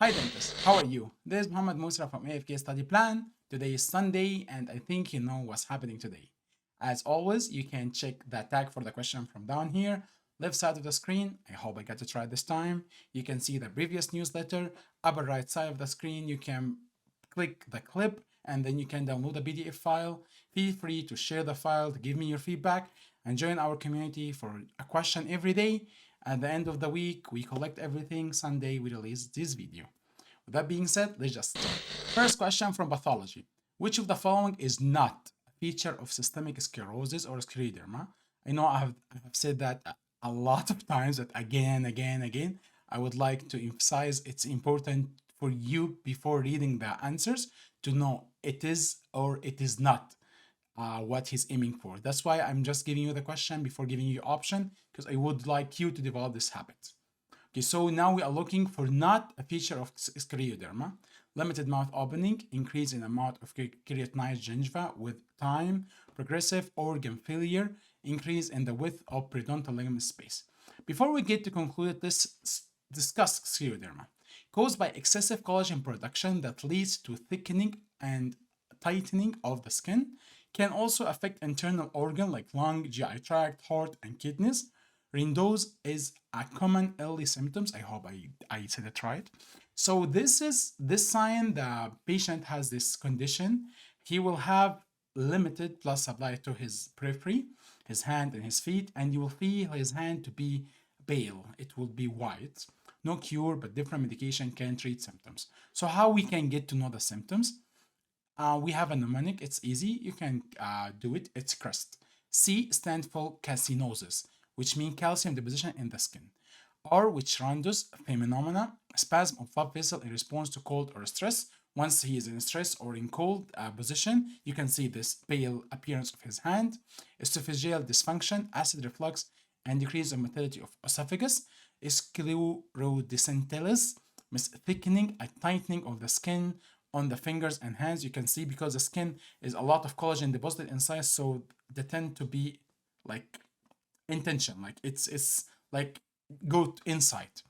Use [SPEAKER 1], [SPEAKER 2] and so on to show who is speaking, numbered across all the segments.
[SPEAKER 1] Hi dentist, how are you? This is Muhammad Musra from AFK Study Plan. Today is Sunday and I think you know what's happening today. As always, you can check the tag for the question from down here, left side of the screen. I hope I got to try this time. You can see the previous newsletter, upper right side of the screen. You can click the clip and then you can download the PDF file. Feel free to share the file, to give me your feedback, and join our community for a question every day. At the end of the week, we collect everything. Sunday, we release this video. With that being said, let's just start. First question from pathology. Which of the following is not a feature of systemic sclerosis or scleroderma? I know I have said that a lot of times, but again. I would like to emphasize it's important for you before reading the answers to know it is or it is not what he's aiming for. That's why I'm just giving you the question before giving you option because I would like you to develop this habit. Okay, so now we are looking for not a feature of scleroderma, limited mouth opening, increase in amount of keratinized gingiva with time, progressive organ failure, increase in the width of periodontal ligament space. Before we get to conclude this, discuss scleroderma. Caused by excessive collagen production that leads to thickening and tightening of the skin, can also affect internal organ like lung, GI tract, heart, and kidneys. Rindose is a common early symptoms. I hope I said it right. So this sign the patient has this condition. He will have limited blood supply to his periphery, his hand and his feet, and you will feel his hand to be pale. It will be white. No cure, but different medication can treat symptoms. So how we can get to know the symptoms? We have a mnemonic. It's easy. You can do it. It's CREST. C stands for calcinosis, which means calcium deposition in the skin. R, which renders phenomena, spasm of blood vessel in response to cold or stress. Once he is in stress or in cold position, you can see this pale appearance of his hand. Esophageal dysfunction, acid reflux, and decrease of motility of esophagus. Sclerodecentelis, thickening and tightening of the skin on the fingers and hands. You can see because the skin is a lot of collagen deposited inside, so they tend to be like intention, like it's like go inside.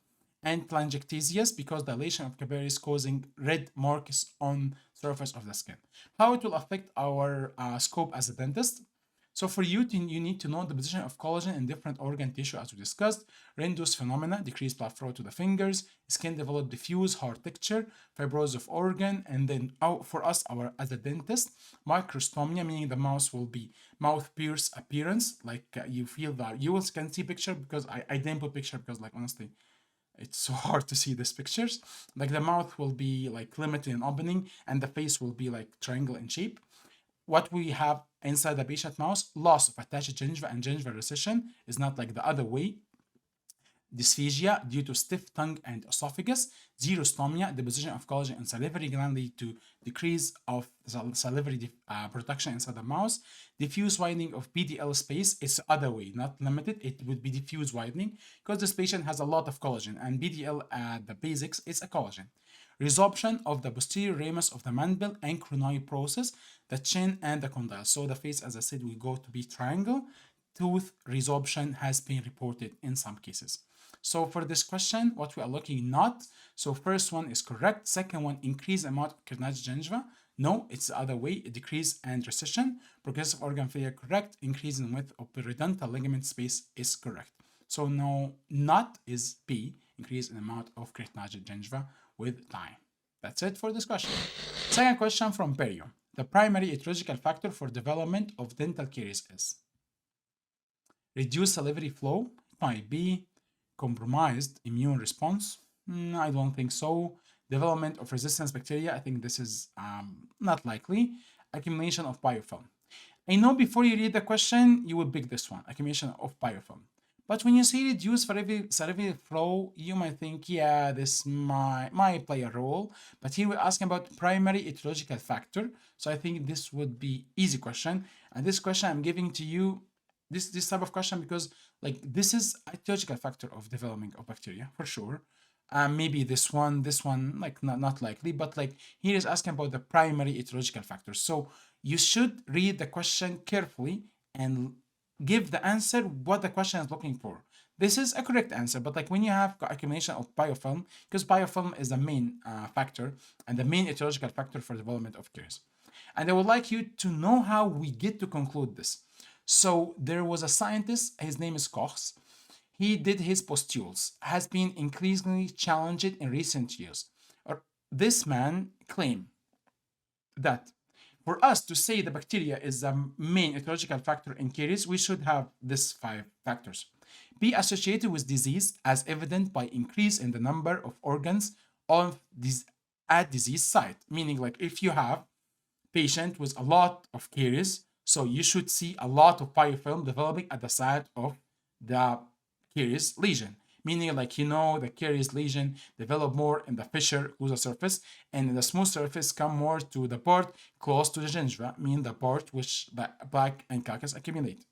[SPEAKER 1] And telangiectasias because dilation of capillaries causing red marks on surface of the skin. How it will affect our scope as a dentist? So for you, you need to know the position of collagen in different organ tissue as we discussed. Rendus phenomena, decreased blood flow to the fingers, skin develop diffuse hard texture, fibrosis of organ, and then for us, our as a dentist, microstomia, meaning the mouth will be mouth pierce appearance, like you feel that you can see picture because I didn't put picture because like honestly, it's so hard to see these pictures. Like the mouth will be like limited in opening and the face will be like triangle in shape. What we have inside the patient mouth, loss of attached gingiva and gingival recession is not like the other way. Dysphagia due to stiff tongue and esophagus. Xerostomia, deposition of collagen and salivary gland lead to decrease of salivary production inside the mouth. Diffuse widening of PDL space is the other way, not limited. It would be diffuse widening because this patient has a lot of collagen and BDL the basics is a collagen. Resorption of the posterior ramus of the mandible and crinoid process, the chin and the condyle. So the face, as I said, will go to be triangle. Tooth resorption has been reported in some cases. So for this question, what we are looking not. So first one is correct. Second one, increase amount of keratinized gingiva. No, it's the other way, a decrease and recession. Progressive organ failure, correct. Increase in width of periodontal ligament space is correct. So no, not is B, increase in amount of keratinized gingiva with time. That's it for this question. Second question from Perio. The primary etiological factor for development of dental caries is reduced salivary flow, might be compromised immune response. I don't think so. Development of resistance bacteria, I think this is not likely. Accumulation of biofilm. I know before you read the question, you will pick this one, accumulation of biofilm. But when you see reduced salivary flow, you might think, yeah, this might play a role. But here we're asking about primary etiological factor. So I think this would be easy question. And this question I'm giving to you, this type of question, because like this is a etiological factor of development of bacteria for sure. Maybe this one, like not likely, but like here is asking about the primary etiological factors. So you should read the question carefully and give the answer what the question is looking for. This is a correct answer, but like when you have accumulation of biofilm, because biofilm is the main factor and the main etiological factor for development of caries. And I would like you to know how we get to conclude this. So there was a scientist, his name is Koch. He did his postules, has been increasingly challenged in recent years. This man claimed that for us to say the bacteria is the main etiological factor in caries, we should have these 5 factors. Be associated with disease as evident by increase in the number of organs of this at disease site. Meaning, like if you have patient with a lot of caries, so you should see a lot of biofilm developing at the site of the caries lesion. Meaning, like the caries lesion develop more in the fissure close the surface, and in the smooth surface come more to the part close to the gingiva, meaning the part which the plaque and calculus accumulate.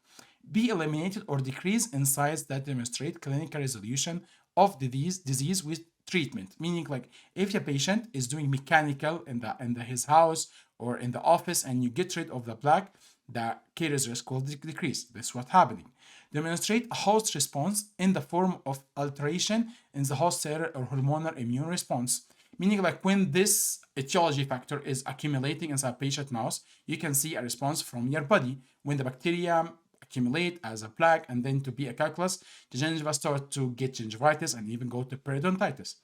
[SPEAKER 1] Be eliminated or decrease in size that demonstrate clinical resolution of the disease with treatment. Meaning, like if a patient is doing mechanical in his house or in the office and you get rid of the plaque, the caries risk will decrease. That's what's happening. Demonstrate a host response in the form of alteration in the host cell or hormonal immune response. Meaning, like when this etiology factor is accumulating inside patient mouse, you can see a response from your body. When the bacteria accumulate as a plaque and then to be a calculus, the gingiva start to get gingivitis and even go to periodontitis.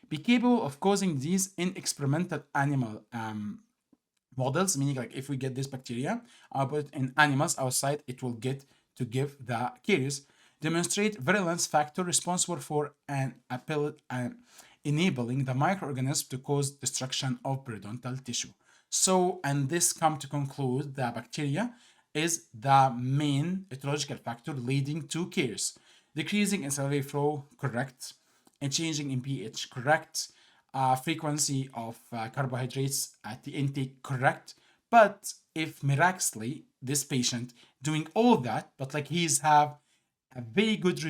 [SPEAKER 1] Be capable of causing disease in experimental animal models, meaning like if we get this bacteria, I'll put it in animals outside, it will get to give the caries. Demonstrate virulence factor responsible for enabling the microorganism to cause destruction of periodontal tissue. So, and this come to conclude the bacteria is the main etiological factor leading to caries. Decreasing in salivary flow, correct. And changing in pH, correct. Frequency of carbohydrates at the intake, correct. But if miraculously this patient doing all that, but like he's have a very good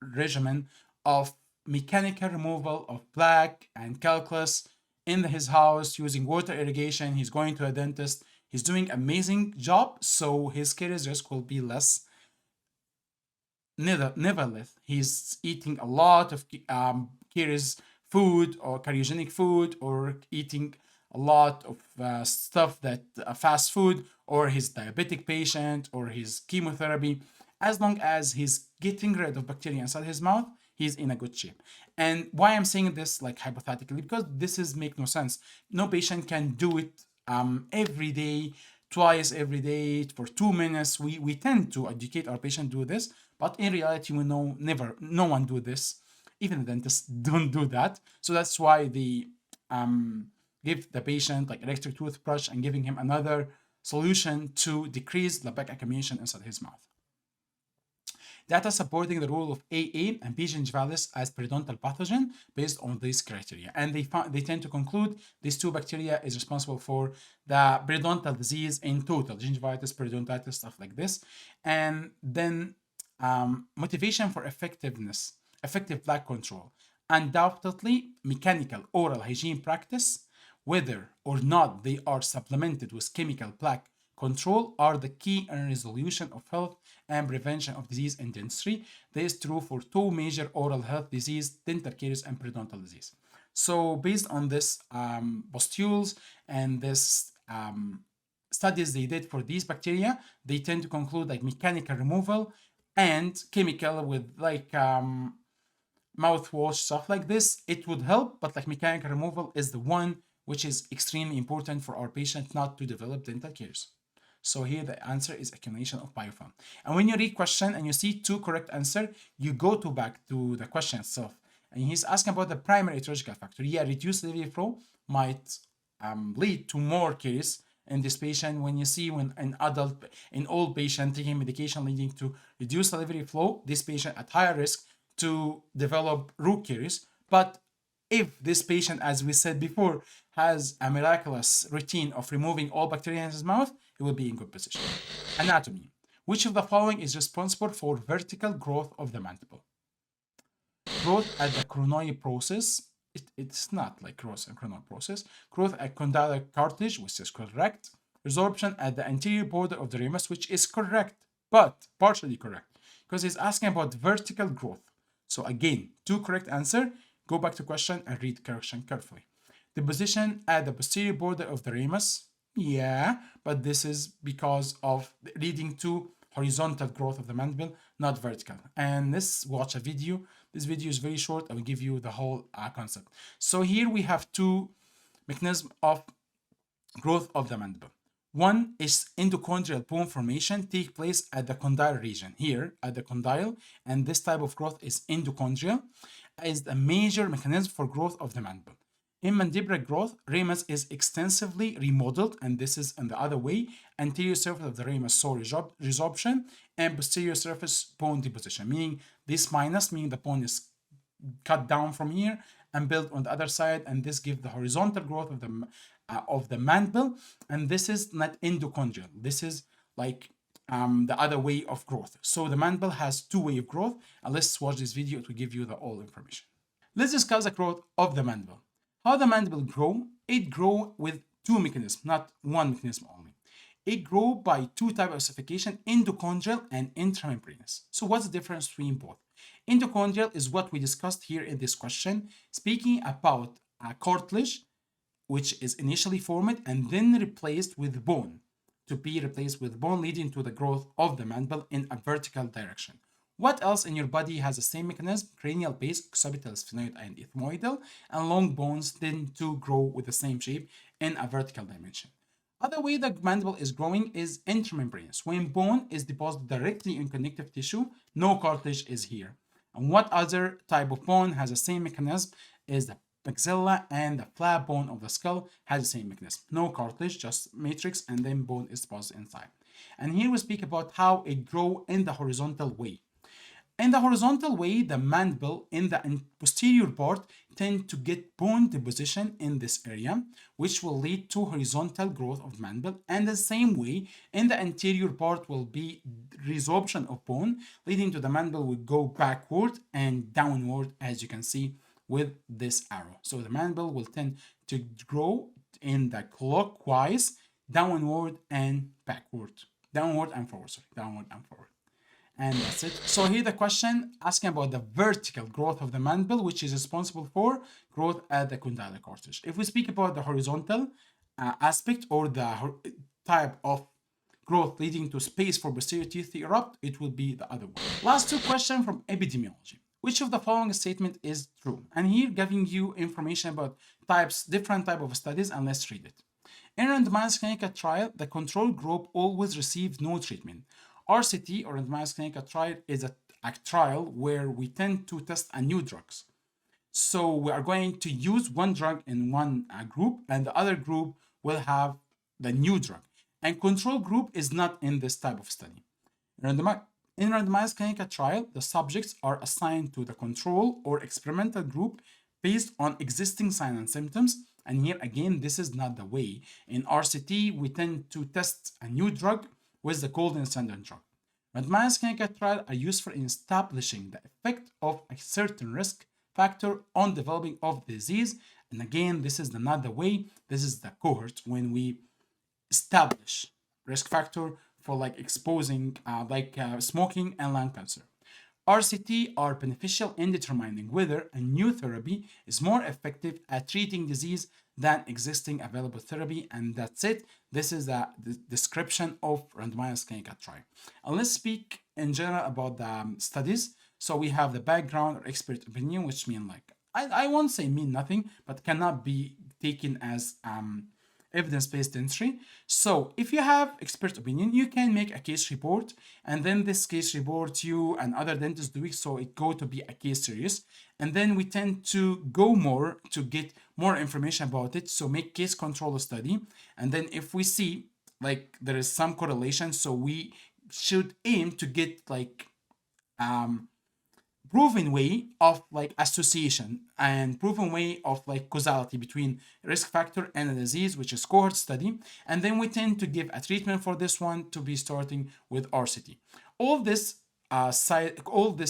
[SPEAKER 1] regimen of mechanical removal of plaque and calculus in his house using water irrigation, he's going to a dentist, he's doing amazing job, so his caries risk will be less. Nevertheless, he's eating a lot of caries food or cariogenic food, or eating a lot of stuff that fast food, or his diabetic patient, or his chemotherapy. As long as he's getting rid of bacteria inside his mouth, he's in a good shape. And why I'm saying this, like hypothetically, because this is make no sense. No patient can do it every day, twice every day for 2 minutes. We tend to educate our patient do this, but in reality, we know no one do this. Even the dentists don't do that. So that's why they give the patient like electric toothbrush and giving him another solution to decrease the plaque accumulation inside his mouth. Data supporting the role of AA and B. gingivalis as periodontal pathogen based on these criteria. And they tend to conclude these 2 bacteria is responsible for the periodontal disease in total, gingivitis, periodontitis, stuff like this. And then motivation for effective plaque control. Undoubtedly, mechanical oral hygiene practice, whether or not they are supplemented with chemical plaque control, are the key in resolution of health and prevention of disease in dentistry. This is true for 2 major oral health disease, dental caries and periodontal disease. So based on this postules and this studies they did for these bacteria, they tend to conclude like mechanical removal and chemical with like mouthwash, stuff like this, it would help, but like mechanical removal is the one which is extremely important for our patient not to develop dental caries. So here the answer is accumulation of biofilm. And when you read question and you see 2 correct answer, you go back to the question itself. And he's asking about the primary etiological factor. Yeah, reduced salivary flow might lead to more caries in this patient. When you see when in old patient taking medication leading to reduced salivary flow, this patient at higher risk to develop root caries. But if this patient, as we said before, has a miraculous routine of removing all bacteria in his mouth, he will be in good position. Anatomy. Which of the following is responsible for vertical growth of the mandible? Growth at the coronary process. It's not like growth and coronary process. Growth at condylar cartilage, which is correct. Resorption at the anterior border of the ramus, which is correct, but partially correct. because he's asking about vertical growth. So again, two correct answer. Go back to question and read correction carefully. The position at the posterior border of the ramus, yeah, but this is because of leading to horizontal growth of the mandible, not vertical. And let's watch a video. This video is very short. I will give you the whole concept. So here we have two mechanisms of growth of the mandible. One is endochondral bone formation take place at the condyle region, here at the condyle, and this type of growth is endochondral, is the major mechanism for growth of the mandible. In mandibular growth, ramus is extensively remodeled, and this is in the other way. Anterior surface of the ramus saw resorption, and posterior surface bone deposition, meaning this minus, meaning the bone is cut down from here and built on the other side, and this gives the horizontal growth of the mandible, and this is not endochondral. This is like the other way of growth. So the mandible has two way of growth, and let's watch this video to give you the all information. Let's discuss the growth of the mandible. How the mandible grow? It grow with two mechanisms, not one mechanism only. It grow by two types of ossification, endochondral and intramembranous. So what's the difference between both? Endochondral is what we discussed here in this question, speaking about a cartilage which is initially formed and then replaced with bone, to be replaced with bone, leading to the growth of the mandible in a vertical direction. What else in your body has the same mechanism? Cranial base, occipital, sphenoid, and ethmoidal, and long bones tend to grow with the same shape in a vertical dimension. Other way the mandible is growing is intramembranous. When bone is deposited directly in connective tissue, no cartilage is here. And what other type of bone has the same mechanism is the maxilla, and the flat bone of the skull has the same mechanism. No cartilage, just matrix, and then bone is deposited inside. And here we speak about how it grows in the horizontal way. In the horizontal way, the mandible in the posterior part tend to get bone deposition in this area, which will lead to horizontal growth of mandible. And the same way, in the anterior part will be resorption of bone, leading to the mandible will go backward and downward, as you can see with this arrow. So the mandible will tend to grow in the clockwise, downward and backward, downward and forward, sorry, downward and forward. And that's it. So here the question asking about the vertical growth of the mandible, which is responsible for growth at the condylar cartilage. If we speak about the horizontal aspect or the type of growth leading to space for posterior teeth to erupt, it will be the other way. Last two questions from epidemiology. Which of the following statement is true? And here giving you information about different type of studies, and let's read it. In randomized clinical trial, the control group always received no treatment. RCT, or randomized clinical trial, is a trial where we tend to test a new drugs. So we are going to use one drug in one group, and the other group will have the new drug. And control group is not in this type of study. In randomized clinical trial, the subjects are assigned to the control or experimental group based on existing signs and symptoms. And here again, this is not the way. In RCT, we tend to test a new drug with the golden standard drug. Randomized clinical trials are useful in establishing the effect of a certain risk factor on developing of disease. And again, this is not the way. This is the cohort when we establish risk factor for like exposing smoking and lung cancer. RCT are beneficial in determining whether a new therapy is more effective at treating disease than existing available therapy, and that's it. This is the description of randomized clinical trial. And let's speak in general about the studies. So we have the background or expert opinion, which mean like I won't say mean nothing, but cannot be taken as evidence-based entry. So if you have expert opinion, you can make a case report, and then this case report you and other dentists do it, so it go to be a case series. And then we tend to go more to get more information about it, so make case control study. And then if we see like there is some correlation, so we should aim to get like proven way of like association and proven way of like causality between risk factor and a disease, which is cohort study. And then we tend to give a treatment for this one to be starting with RCT. All this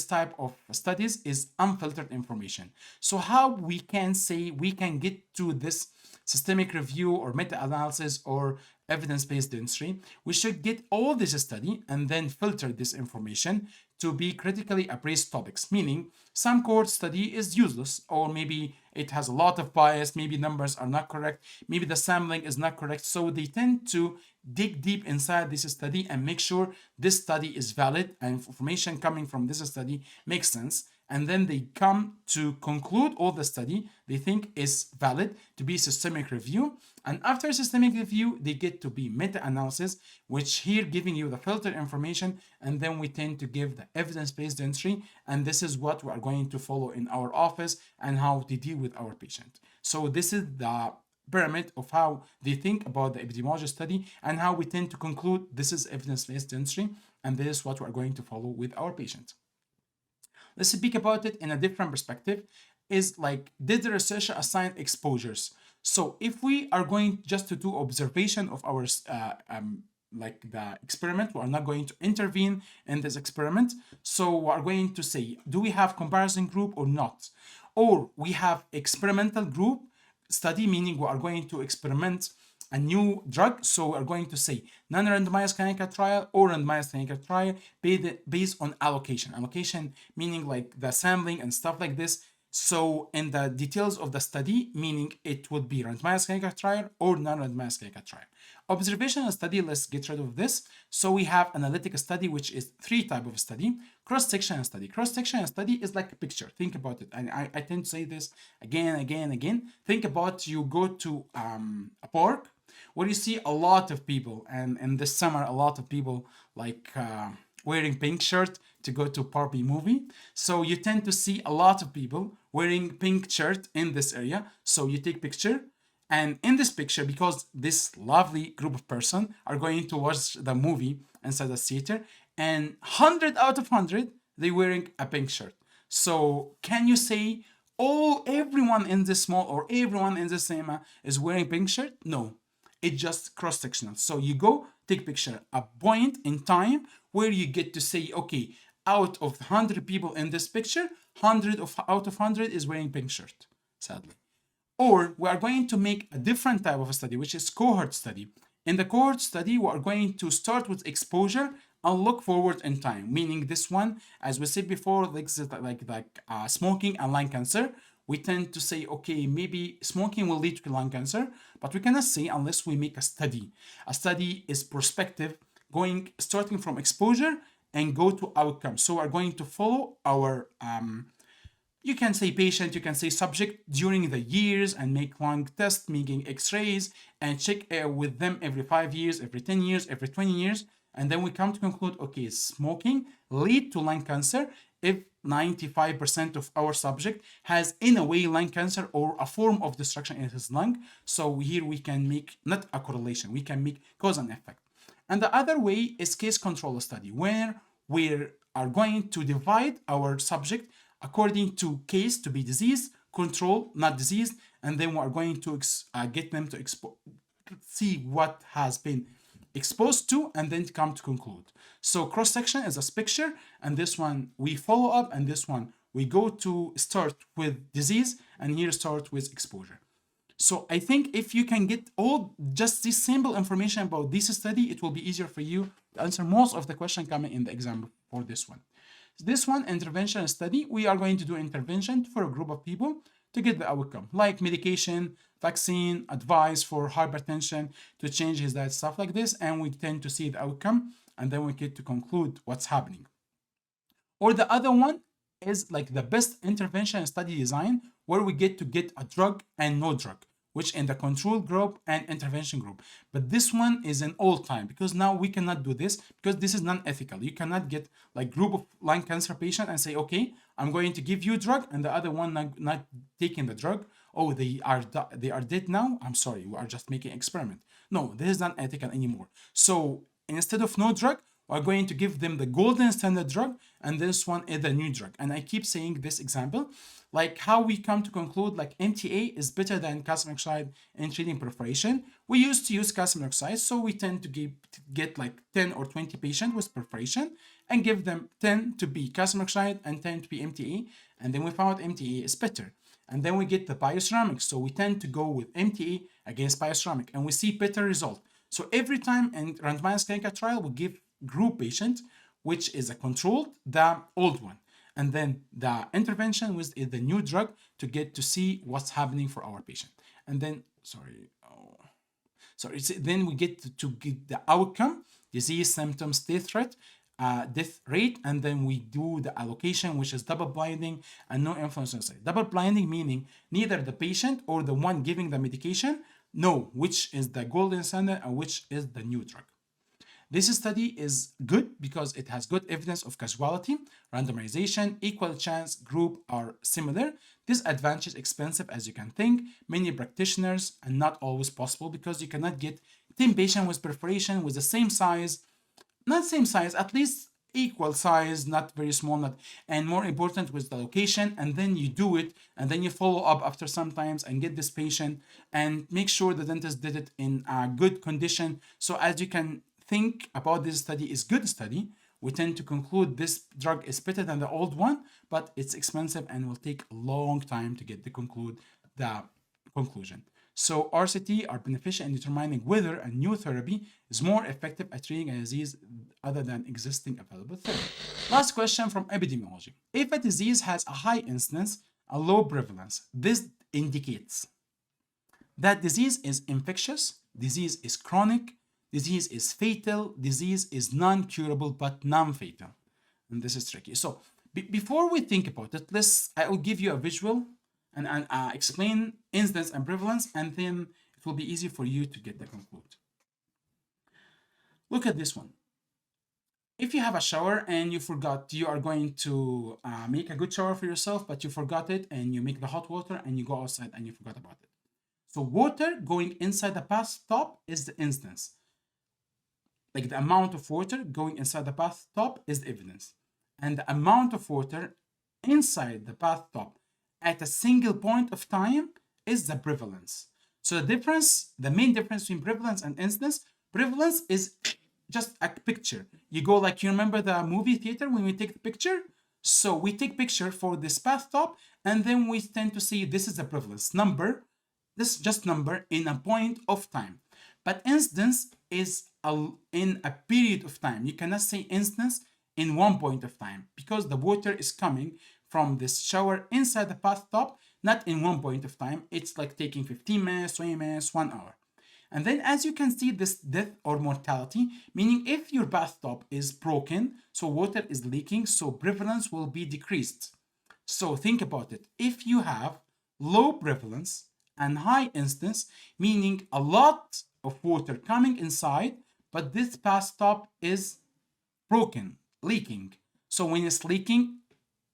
[SPEAKER 1] type of studies is unfiltered information. So how we can say we can get to this systemic review or meta-analysis or evidence-based dentistry, we should get all this study and then filter this information to be critically appraised topics, meaning some cohort study is useless, or maybe it has a lot of bias, maybe numbers are not correct, maybe the sampling is not correct. So they tend to dig deep inside this study and make sure this study is valid and information coming from this study makes sense. And then they come to conclude all the study they think is valid to be systemic review. And after systemic review, they get to be meta-analysis, which here giving you the filter information, and then we tend to give the evidence-based dentistry, and this is what we are going to follow in our office and how to deal with our patient. So this is the pyramid of how they think about the epidemiology study and how we tend to conclude this is evidence-based dentistry, and this is what we are going to follow with our patient. Let's speak about it in a different perspective. Is like, did the researcher assign exposures? So if we are going just to do observation of our like the experiment, we are not going to intervene in this experiment. So we are going to say, do we have comparison group or not? Or we have experimental group study, meaning we are going to experiment a new drug. So we're going to say non-randomized clinical trial or randomized clinical trial based on allocation. Allocation meaning like the sampling and stuff like this. So in the details of the study, meaning it would be randomized clinical trial or non-randomized clinical trial. Observational study, let's get rid of this. So we have analytic study, which is 3 types of study. Cross-section study. Cross-section study is like a picture. Think about it. And I tend to say this again. Think about you go to a park where you see a lot of people, and in this summer, a lot of people like wearing pink shirt to go to Barbie movie. So you tend to see a lot of people wearing pink shirt in this area. So you take picture, and in this picture, because this lovely group of person are going to watch the movie inside the theater, and 100 out of 100 they wearing a pink shirt. So can you say everyone in this mall or everyone in the cinema is wearing pink shirt? No, it's just cross-sectional. So you go take picture a point in time where you get to say, okay, out of 100 people in this picture, 100 out of 100 is wearing pink shirt, sadly. Or we are going to make a different type of a study, which is cohort study. In the cohort study, we are going to start with exposure and look forward in time, meaning this one, as we said before, like smoking and lung cancer. We tend to say, okay, maybe smoking will lead to lung cancer, but we cannot say unless we make a study. A study is prospective, starting from exposure and go to outcome. So we're going to follow our, you can say patient, you can say subject during the years and make lung tests, making x-rays and check with them every 5 years, every 10 years, every 20 years. And then we come to conclude, okay, smoking lead to lung cancer if 95% of our subject has in a way lung cancer or a form of destruction in his lung. So here we can make not a correlation, we can make cause and effect. And the other way is case control study, where we are going to divide our subject according to case to be disease, control, not disease, and then we are going to get them to see what has been exposed to and then come to conclude. So cross-section is a picture, and this one we follow up, and this one we go to start with disease, and here start with exposure. So I think if you can get just this simple information about this study, it will be easier for you to answer most of the question coming in the exam for this one. This one, intervention study, we are going to do intervention for a group of people to get the outcome, like medication, vaccine, advice for hypertension, to change his diet, stuff like this, and we tend to see the outcome, and then we get to conclude what's happening. Or the other one is like the best intervention study design, where we get a drug and no drug, which in the control group and intervention group. But this one is an all time, because now we cannot do this because this is non-ethical. You cannot get like group of lung cancer patient and say, okay, I'm going to give you drug, and the other one not taking the drug. Oh, they are dead now. I'm sorry, we are just making experiment. No, this is not ethical anymore. So instead of no drug, we're going to give them the golden standard drug, and this one is the new drug. And I keep saying this example, like how we come to conclude like MTA is better than calcium oxide in treating perforation. We used to use calcium oxide, so we tend to get like 10 or 20 patients with perforation and give them 10 to be calcium oxide and 10 to be MTA, and then we found MTA is better. And then we get the bioceramics, so we tend to go with MTA against bioceramic, and we see better result. So every time in randomized clinical trial, we give group patient, which is a controlled, the old one. And then the intervention with the new drug to get to see what's happening for our patient. And then, sorry, oh, so then we get to get the outcome, disease, symptoms, death rate, and then we do the allocation, which is double blinding and no influence on side. Double blinding meaning neither the patient or the one giving the medication know which is the golden standard and which is the new drug. This study is good because it has good evidence of causality, randomization, equal chance group are similar. This advantage is expensive as you can think, many practitioners, and not always possible because you cannot get 10 patients with perforation with the same size, not same size, at least equal size, not very small, not, and more important with the location, and then you do it, and then you follow up after some times and get this patient and make sure the dentist did it in a good condition. So as you can think about, this study is good study. We tend to conclude this drug is better than the old one, but it's expensive and will take a long time to get to conclude the conclusion. So RCT are beneficial in determining whether a new therapy is more effective at treating a disease other than existing available therapy. Last question from epidemiology. If a disease has a high incidence, a low prevalence, this indicates that disease is infectious, disease is chronic, disease is fatal, disease is non-curable but non-fatal. And this is tricky. So before we think about it, I will give you a visual and explain incidence and prevalence, and then it will be easy for you to get the conclude. Look at this one. If you have a shower and you forgot, you are going to make a good shower for yourself, but you forgot it, and you make the hot water and you go outside and you forgot about it. So water going inside the bathtub is the incidence. Like the amount of water going inside the bathtub is the evidence. And the amount of water inside the bathtub at a single point of time is the prevalence. So the main difference between prevalence and incidence, prevalence is just a picture. You go like, you remember the movie theater when we take the picture? So we take picture for this bathtub, and then we tend to see this is the prevalence number. This is just number in a point of time. But incidence is in a period of time. You cannot say incidence in one point of time because the water is coming from this shower inside the bathtub, not in one point of time. It's like taking 15 minutes, 20 minutes, 1 hour. And then as you can see, this death or mortality, meaning if your bathtub is broken, so water is leaking, so prevalence will be decreased. So think about it. If you have low prevalence and high incidence, meaning a lot of water coming inside, but this bathtub is broken, leaking. So when it's leaking,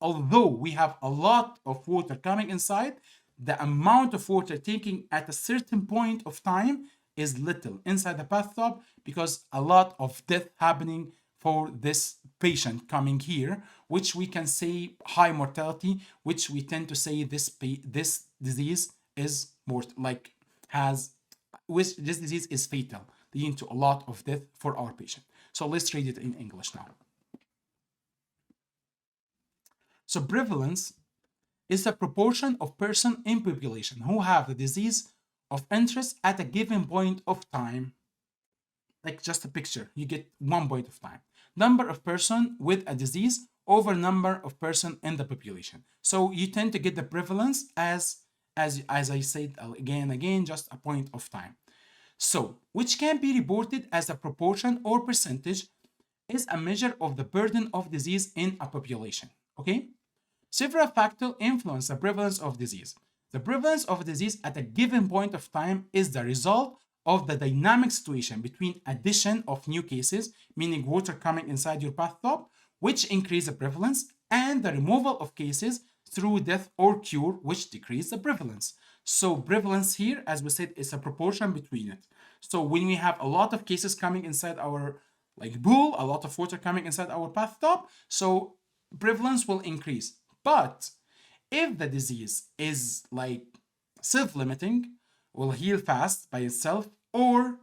[SPEAKER 1] although we have a lot of water coming inside, the amount of water taking at a certain point of time is little inside the bathtub because a lot of death happening for this patient coming here, which we can say high mortality, which we tend to say this disease is this disease is fatal, leading to a lot of death for our patient. So let's read it in English now. So prevalence is the proportion of person in population who have the disease of interest at a given point of time. Like just a picture, you get one point of time. Number of person with a disease over number of person in the population. So you tend to get the prevalence as I said again and again, just a point of time. So, which can be reported as a proportion or percentage, is a measure of the burden of disease in a population. Okay? Several factors influence the prevalence of disease. The prevalence of disease at a given point of time is the result of the dynamic situation between addition of new cases, meaning water coming inside your bathtub, which increase the prevalence, and the removal of cases through death or cure, which decrease the prevalence. So prevalence here, as we said, is a proportion between it. So when we have a lot of cases coming inside our pool, a lot of water coming inside our bathtub, so prevalence will increase. But if the disease is self-limiting, will heal fast by itself, or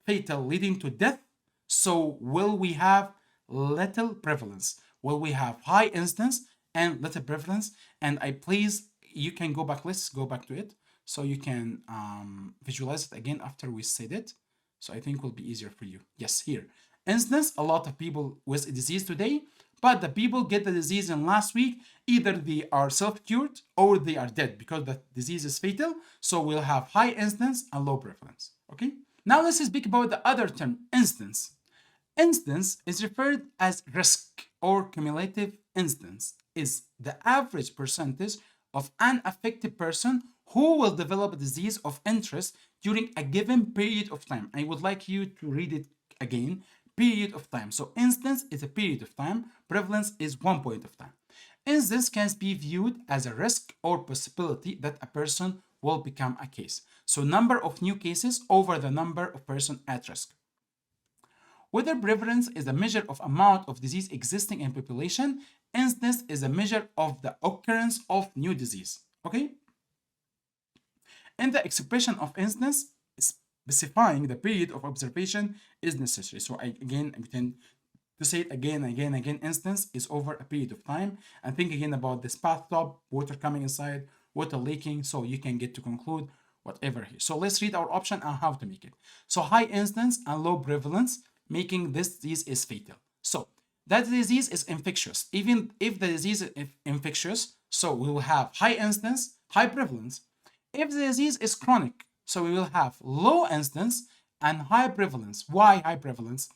[SPEAKER 1] fatal, leading to death, so will we have little prevalence? Will we have high incidence and little prevalence? And you can go back, let's go back to it so you can visualize it again after we said it. So I think will be easier for you. Yes, here. Incidence, a lot of people with a disease today, but the people get the disease in last week, either they are self-cured or they are dead because the disease is fatal. So we'll have high incidence and low prevalence. Okay? Now let's speak about the other term, incidence. Incidence is referred as risk or cumulative incidence is the average percentage of an affected person who will develop a disease of interest during a given period of time. I would like you to read it again. Period of time. So incidence is a period of time. Prevalence is one point of time. Incidence can be viewed as a risk or possibility that a person will become a case. So number of new cases over the number of person at risk. Whether prevalence is a measure of amount of disease existing in population, incidence is a measure of the occurrence of new disease. Okay? In the expression of incidence, specifying the period of observation is necessary. So I tend to say it again. Incidence is over a period of time. And think again about this bathtub, water coming inside, water leaking, so you can get to conclude whatever here. So let's read our option and how to make it. So high incidence and low prevalence, making this disease is fatal. So that disease is infectious. Even if the disease is infectious, so we will have high incidence, high prevalence. If the disease is chronic, so we will have low incidence and high prevalence. Why high prevalence?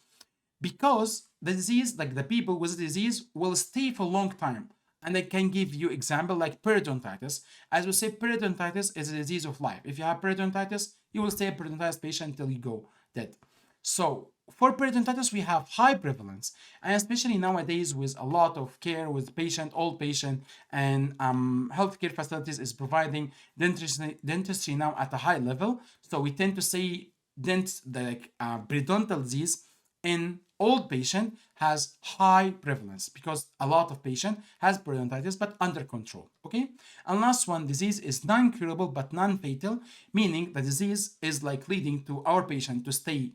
[SPEAKER 1] Because the disease, like the people with the disease, will stay for a long time. And I can give you example like periodontitis. As we say, periodontitis is a disease of life. If you have periodontitis, you will stay a periodontitis patient until you go dead. So for periodontitis, we have high prevalence, and especially nowadays with a lot of care with patient, old patient, and healthcare facilities is providing dentistry now at a high level. So we tend to say periodontal disease in old patient has high prevalence because a lot of patient has periodontitis but under control. Okay, and last one, disease is non-curable but non-fatal, meaning the disease is like leading to our patient to stay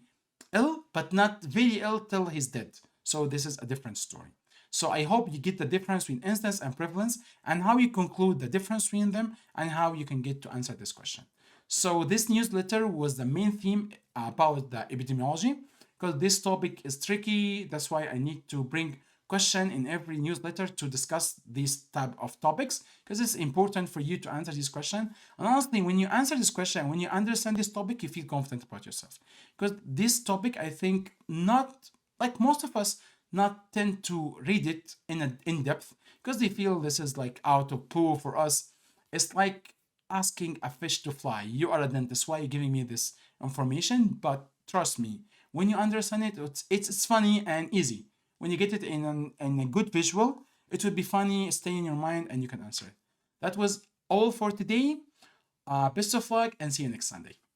[SPEAKER 1] ill but not very ill till he's dead. So this is a different story. So I hope you get the difference between incidence and prevalence and how you conclude the difference between them and how you can get to answer this question. So this newsletter was the main theme about the epidemiology because this topic is tricky. That's why I need to bring question in every newsletter to discuss these type of topics because it's important for you to answer this question. And honestly, when you answer this question, when you understand this topic, you feel confident about yourself. Because this topic, I think, not like most of us not tend to read it in depth because they feel this is like out of pool for us. It's like asking a fish to fly. You are a dentist. Why are you giving me this information? But trust me, when you understand it, it's funny and easy. When you get it in a good visual, it will be funny, stay in your mind, and you can answer it. That was all for today. Best of luck and see you next Sunday.